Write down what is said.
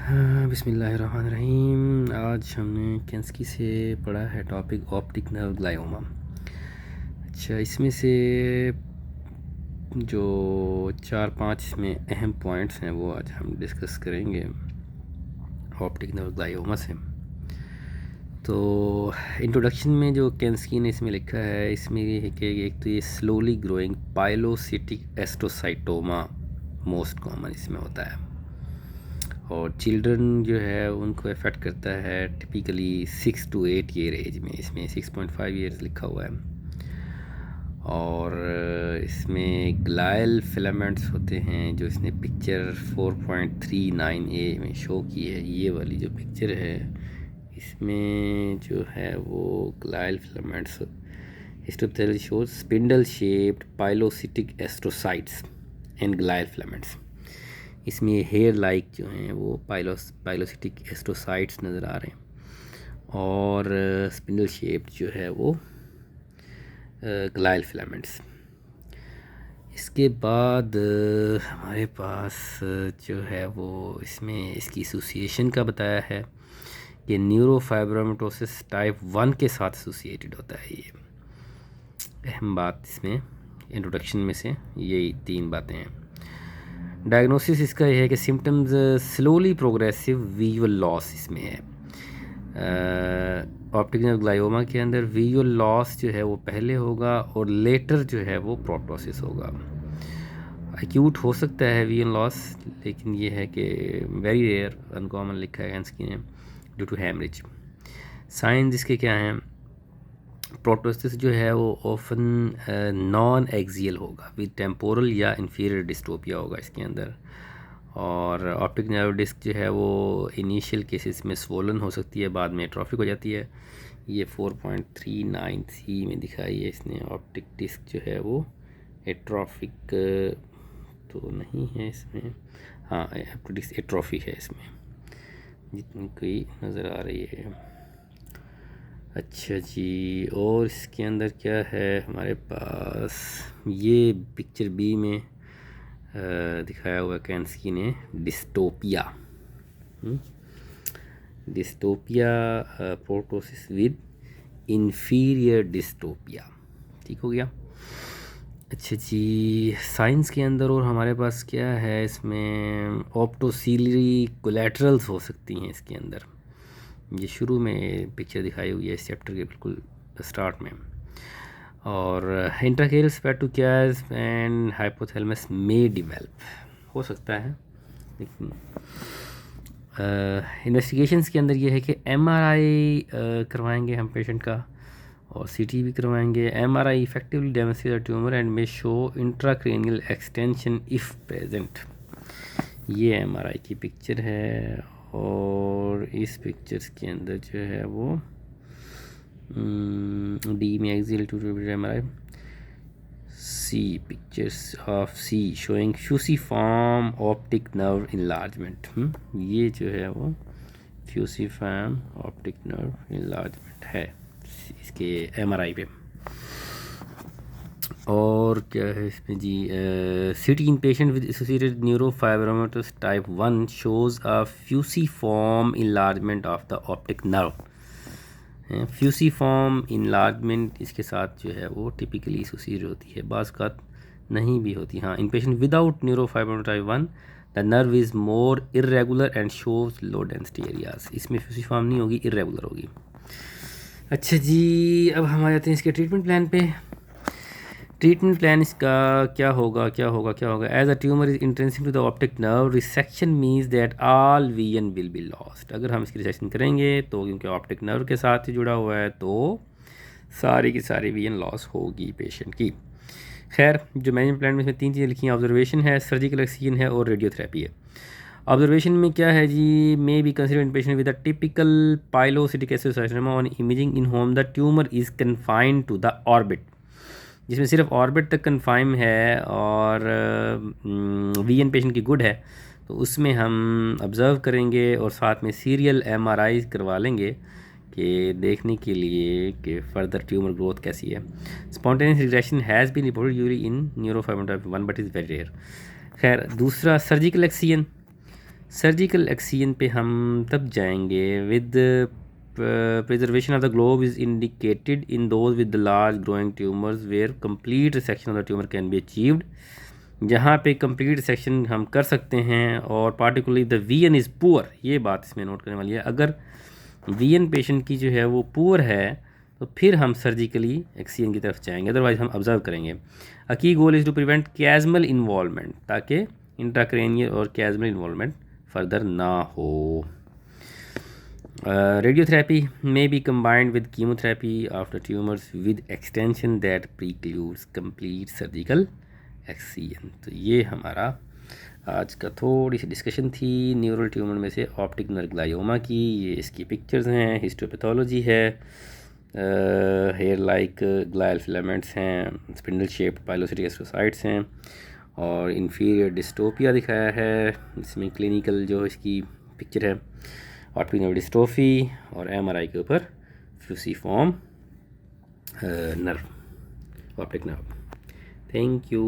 हाँ, बिस्मिल्लाहिर्रहमानिर्रहीम। आज हमने केंस्की से पढ़ा है टॉपिक ऑप्टिक नर्व ग्लायोमा। अच्छा, इसमें से जो 4-5 इसमें अहम पॉइंट्स हैं वो आज हम डिस्कस करेंगे ऑप्टिक नर्व ग्लायोमा से। तो इंट्रोडक्शन में जो केंस्की ने इसमें लिखा है, इसमें ये है कि एक तो ये स्लोली ग्रोइंग पाइलोसिटिक एस्ट्रोसाइटोमा मोस्ट कॉमन इसमें होता है, और चिल्ड्रन जो है उनको अफेक्ट करता है टिपिकली 6 to 8 ईयर एज में। इसमें 6.5 ईयर्स लिखा हुआ है, और इसमें ग्लायल फिलामेंट्स होते हैं जो इसने पिक्चर 4.39a में शो की है। ये वाली जो पिक्चर है इसमें जो है वो glial filaments histopathology shows spindle shaped pilocytic astrocytes and glial filaments. इसमें हेयर लाइक जो हैं वो पाइलोसिटिक एस्ट्रोसाइट्स नज़र आ रहे हैं, और स्पिंडल शेप्ड जो है वो ग्लायल फिलामेंट्स। इसके बाद हमारे पास जो है वो इसमें इसकी एसोसिएशन का बताया है कि न्यूरोफाइब्रोमेटोसिस टाइप 1 के साथ एसोसिएटेड होता है। ये अहम बात इसमें इंट्रोडक्शन में से यही 3 बातें हैं। डायग्नोसिस इसका ये है कि symptoms slowly progressive visual loss इसमें है। ऑप्टिक नर्व ग्लायोमा के अंदर विजुअल लॉस जो है वो पहले होगा और लेटर जो है वो प्रोटोसिस होगा। एक्यूट हो सकता है विजुअल लॉस, लेकिन ये है कि वेरी रेयर, अनकॉमन लिखा है केंस्की ने, ड्यू टू हैमरेज। साइंस इसके क्या हैं? प्रोटोसिस जो है वो ऑफन नॉन एक्सियल होगा विद टेम्पोरल या इंफीरियर डिस्टोपिया होगा इसके अंदर, और ऑप्टिक नर्व डिस्क जो है वो इनिशियल केसेस में स्वोलन हो सकती है, बाद में एट्रोफिक हो जाती है। ये 4.39c में दिखाई है इसने। ऑप्टिक डिस्क जो है वो एट्रोफिक तो नहीं है इसमें, हाँ ऑप्टिक डिस्क एट्रोफिक है इसमें जितनी कोई नज़र आ रही है। अच्छा जी, और इसके अंदर क्या है हमारे पास? ये पिक्चर बी में दिखाया हुआ केंस्की ने dystopia. Dystopia proptosis with inferior dystopia, ठीक हो गया। अच्छा जी, साइंस के अंदर और हमारे पास क्या है इसमें? ऑप्टोसीलरी कोलैटरल्स हो सकती हैं इसके अंदर। ये शुरू में पिक्चर दिखाई हुई है इस चैप्टर के बिल्कुल स्टार्ट में। और इंट्राकेरल स्पेटोक्यास एंड हाइपोथैलेमस में डिवेल्प हो सकता है, लेकिन इन्वेस्टिगेशंस के अंदर ये है कि एमआरआई करवाएंगे हम पेशेंट का, और सीटी भी करवाएंगे। MRI effectively demonstrate the tumour and may show intracranial extension if present. ये एमआरआई की पिक्चर है, और इस पिक्चर्स के अंदर जो है वो डी में axial two MRI, C pictures of C showing fusiform optic nerve enlargement. ये जो है वो फ्यूसिफॉर्म ऑप्टिक नर्व इनलार्जमेंट है इसके एमआरआई पे। और क्या है इसमें जी? CT in patient with associated neurofibromatosis type 1 shows a fusiform enlargement of the optic nerve. Fusiform enlargement इसके साथ जो है वो टिपिकली एसोसिएटेड होती है, बाज़ का नहीं भी होती। हाँ, in patient without neurofibromatosis type 1 the nerve is more irregular and shows low density areas. इसमें फ्यूसिफॉर्म नहीं होगी, इरेगुलर होगी। अच्छा जी, अब हम आ जाते हैं इसके ट्रीटमेंट प्लान पे। ट्रीटमेंट प्लान इसका क्या होगा? As a tumour is intrinsic to the optic nerve, resection means that all vision will be lost. अगर हम इसकी रिसेक्शन करेंगे तो क्योंकि ऑप्टिक नर्व के साथ ही जुड़ा हुआ है तो सारी की सारी विजन लॉस होगी पेशेंट की। खैर, जो मैनेजमेंट प्लान में इसमें 3 चीज़ें लिखी हैं, ऑब्जर्वेशन है, सर्जिकल एक्ससीजन है और रेडियोथेरेपी है। ऑब्जर्वेशन में क्या है जी? May be consider in patient with a typical pilocytic astrocytoma on imaging in whom the tumour is confined to the orbit, जिसमें सिर्फ ऑर्बिट तक कन्फाइम है और वीएन पेशेंट की गुड है, तो उसमें हम ऑब्ज़र्व करेंगे और साथ में सीरियल एमआरआई करवा लेंगे कि देखने के लिए कि फर्दर ट्यूमर ग्रोथ कैसी है। Spontaneous regression has been reported usually in neurofibromatosis 1 but is very rare. खैर, दूसरा सर्जिकल एक्ससीजन। सर्जिकल एक्सीजन पे हम तब जाएंगे with preservation of the globe is indicated in those with the large growing tumors where complete resection of the tumor can be achieved. जहाँ पे complete section हम कर सकते हैं और particularly the VN is poor, ये बात इसमें नोट करने वाली है। अगर वीएन पेशेंट की जो है वो पुअर है तो फिर हम सर्जिकली एक्सीजन की तरफ जाएंगे, अदरवाइज हम ऑब्जर्व करेंगे। A key goal is to prevent chiasmal involvement, ताकि इंट्राक्रेनियल और कैजमल इन्वॉल्वमेंट फर्दर ना हो। Radiotherapy may be combined with chemotherapy after tumors with extension that precludes complete surgical excision। तो ये हमारा आज का थोड़ी सी डिस्कशन थी न्यूरल ट्यूमर में से ऑप्टिक नर्व ग्लायोमा की। ये इसकी पिक्चर्स हैं, हिस्टोपैथोलॉजी है, हेयर लाइक ग्लायल फिलामेंट्स हैं, स्पिंडल शेप्ड पाइलोसिटिक एस्ट्रोसाइट्स हैं, और इन्फीरियर डिस्टोपिया दिखाया है। इसमें क्लिनिकल जो इसकी पिक्चर है ऑप्टिक नर्व डिस्ट्रोफी, और एमआरआई के ऊपर fusiform nerve, optic nerve. Thank you.